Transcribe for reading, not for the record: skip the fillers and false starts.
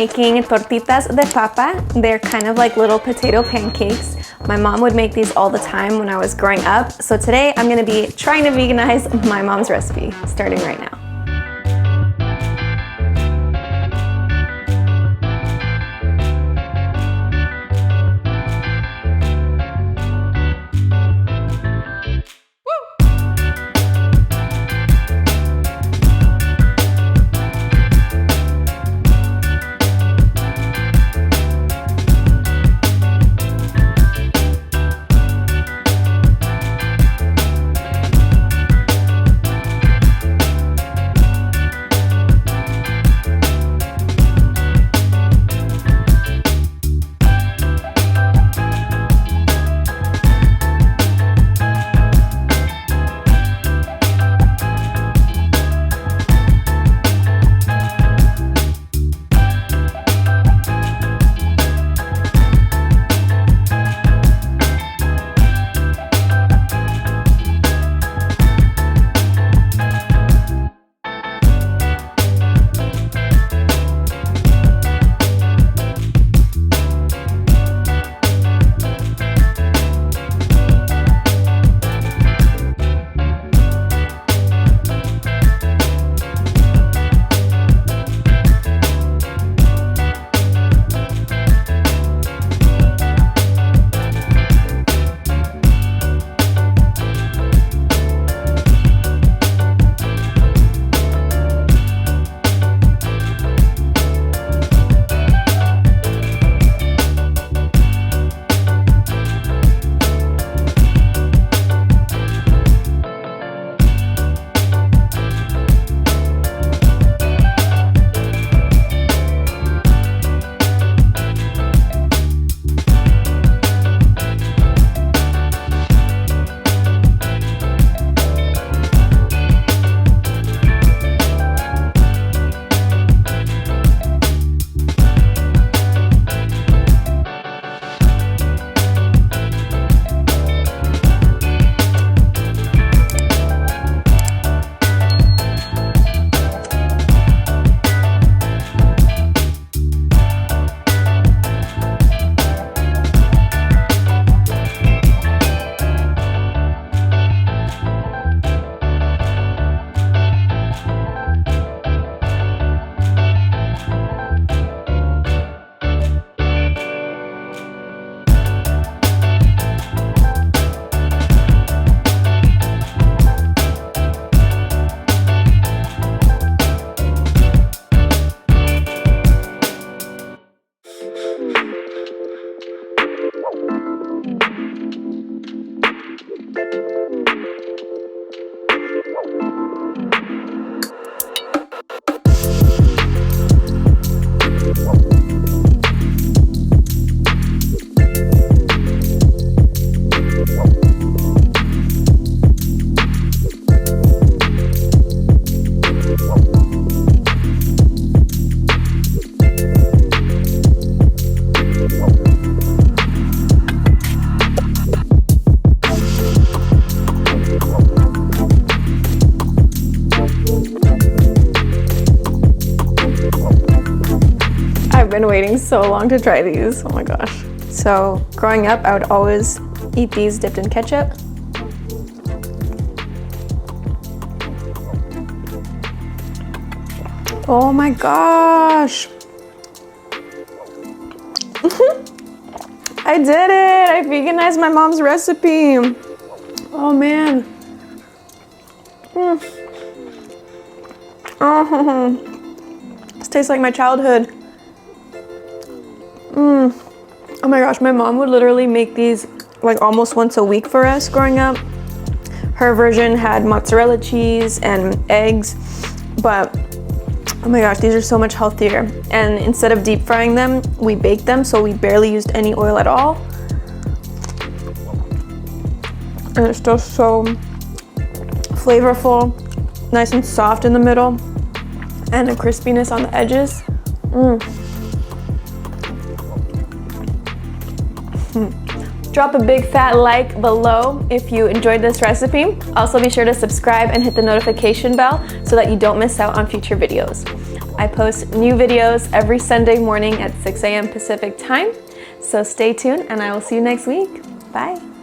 making tortitas de papa. They're kind of like little potato pancakes. My mom would make these all the time when I was growing up. So today I'm gonna be trying to veganize my mom's recipe, starting right now. Been waiting so long to try these. Oh my gosh. So growing up, I would always eat these dipped in ketchup. Oh my gosh. I did it. I veganized my mom's recipe. Oh man. Oh, this tastes like my childhood. Oh my gosh, my mom would literally make these like almost once a week for us growing up. Her version had mozzarella cheese and eggs, but oh my gosh, these are so much healthier. And instead of deep frying them, we baked them, so we barely used any oil at all. And it's just so flavorful, nice and soft in the middle, and a crispiness on the edges. Drop a big fat like below if you enjoyed this recipe. Also be sure to subscribe and hit the notification bell so that you don't miss out on future videos. I post new videos every Sunday morning at 6 a.m. Pacific time. So stay tuned and I will see you next week. Bye.